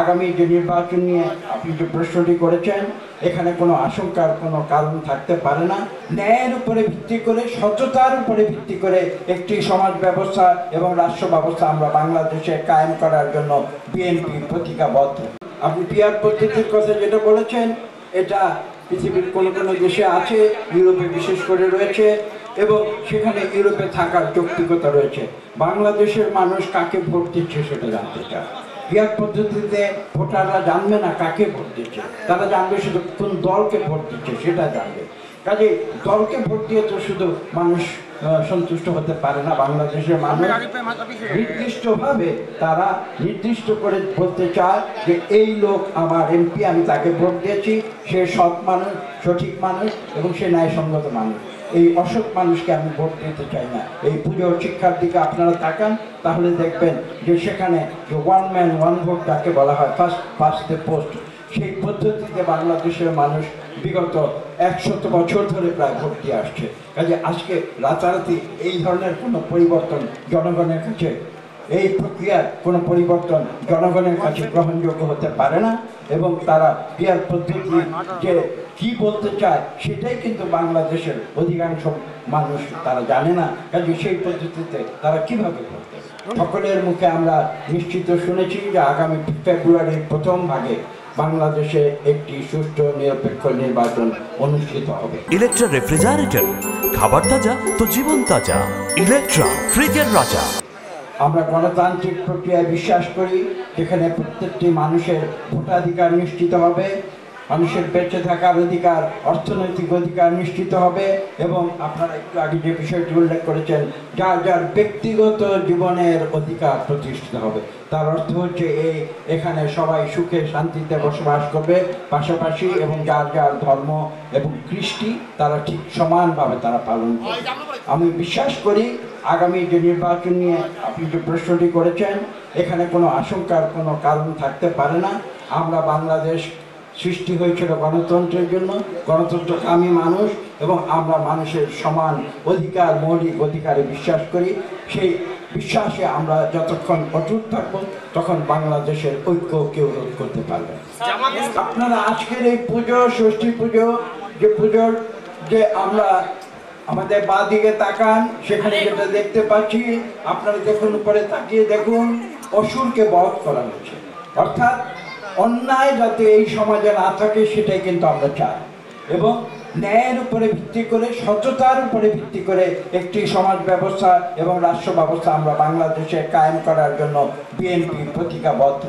আগামী যে নির্বাচন নিয়ে আপনি যে প্রশ্নটি করেছেন, এখানে কোনো আশঙ্কার কোনো কারণ থাকতে পারে না। ন্যায়ের উপরে ভিত্তি করে, সততার উপরে ভিত্তি করে একটি সমাজ ব্যবস্থা এবং রাষ্ট্র ব্যবস্থা আমরা বাংলাদেশে কায়েম করার জন্য বিএনপি প্রতিজ্ঞাবদ্ধ। আপনি পিআর পদ্ধতির কথা যেটা বলেছেন, এটা পৃথিবীর কোনো কোনো দেশে আছে, ইউরোপে বিশেষ করে রয়েছে, এবং সেখানে ইউরোপে থাকার যৌক্তিকতা রয়েছে। বাংলাদেশের মানুষ কাকে ভোট দিচ্ছে সেটা জানতে চায়। পিআর পদ্ধতিতে ভোটাররা জানবে না কাকে ভোট দিচ্ছে, তারা জানবে শুধু কোন দলকে ভোট দিচ্ছে সেটা জানবে। কাজে দলকে ভোট দিয়ে তো শুধু মানুষ সন্তুষ্ট হতে পারে না। বাংলাদেশের মানুষ নির্দিষ্টভাবে তারা নির্দিষ্ট করে বলতে চায় যে এই লোক আমার এমপি, আমি তাকে ভোট দিয়েছি, সে সৎ মানুষ, সঠিক মানুষ এবং সে ন্যায়সঙ্গত মানুষ। এই অসৎ মানুষকে আমি ভোট দিতে চাই না। এই পুজো শিক্ষার দিকে আপনারা তাকান, তাহলে দেখবেন যে সেখানে যে ওয়ান ম্যান ওয়ান ভোট যাকে বলা হয়, ফার্স্ট পাস্ট দ্য পোস্ট, সেই পদ্ধতিতে বাংলাদেশের মানুষ বিগত 100 বছর ধরে প্রায় ভোট দিয়ে আসছে। কাজে আজকে রাতারাতি এই ধরনের কোনো পরিবর্তন জনগণের কাছে, এই প্রক্রিয়ার কোনো পরিবর্তন জনগণের কাছে গ্রহণযোগ্য হতে পারে না। এবং তারা পিআর পদ্ধতি যে কি বলতে চায় সেটাই কিন্তু বাংলাদেশের অধিকাংশ মানুষ তারা জানে না। কাজে সেই পদ্ধতিতে তারা কিভাবে করবে? সকলের মুখে আমরা নিশ্চিত শুনেছি যে আগামী ফেব্রুয়ারির প্রথম ভাগে বাংলাদেশে একটি সুষ্ঠু নিরপেক্ষ নির্বাচন অনুষ্ঠিত হবে। ইলেকট্রা রেফ্রিজারেটর, খাবার তাজা তো জীবন তাজা। ইলেকট্রা, ফ্রিজের রাজা। আমরা গণতান্ত্রিক প্রক্রিয়ায় বিশ্বাস করি, যেখানে প্রত্যেকটি মানুষের ভোটাধিকার নিশ্চিত হবে, মানুষের বেঁচে থাকার অধিকার, অর্থনৈতিক অধিকার নিশ্চিত হবে, এবং আপনারা একটু আগে যে বিষয়টি উল্লেখ করেছেন, যার যার ব্যক্তিগত জীবনের অধিকার প্রতিষ্ঠিত হবে। তার অর্থ হচ্ছে এখানে সবাই সুখে শান্তিতে বসবাস করবে পাশাপাশি, এবং যার যার ধর্ম এবং কৃষ্টি তারা ঠিক সমানভাবে তারা পালন করবে। আমি বিশ্বাস করি আগামী যে নির্বাচন নিয়ে আপনি যে প্রশ্নটি করেছেন, এখানে কোনো আশঙ্কার কোনো কারণ থাকতে পারে না। আমরা বাংলাদেশ সৃষ্টি হয়েছিল গণতন্ত্রের জন্য, গণতন্ত্রকামী মানুষ, এবং আমরা মানুষের সমান অধিকার, মৌলিক অধিকারে বিশ্বাস করি। সেই বিশ্বাসে আমরা যতক্ষণ অটুট থাকবো তখন বাংলাদেশের ঐক্য কেউ রোধ করতে পারবে। আপনারা আজকের এই পুজো, ষষ্ঠী পুজো, যে পুজোর যে আমরা আমাদের বাঁ দিকে তাকান, সেখানে যেটা দেখতে পাচ্ছি, আপনারা দেখুন, উপরে তাকিয়ে দেখুন, অসুরকে বধ করা হয়েছে। অর্থাৎ অন্যায় যাতে এই সমাজে না থাকে সেটাই কিন্তু আমরা চাই, এবং ন্যায়ের উপরে ভিত্তি করে, সততার উপরে ভিত্তি করে একটি সমাজ ব্যবস্থা এবং রাষ্ট্র ব্যবস্থা আমরা বাংলাদেশে কায়েম করার জন্য বিএনপি প্রতিজ্ঞাবদ্ধ।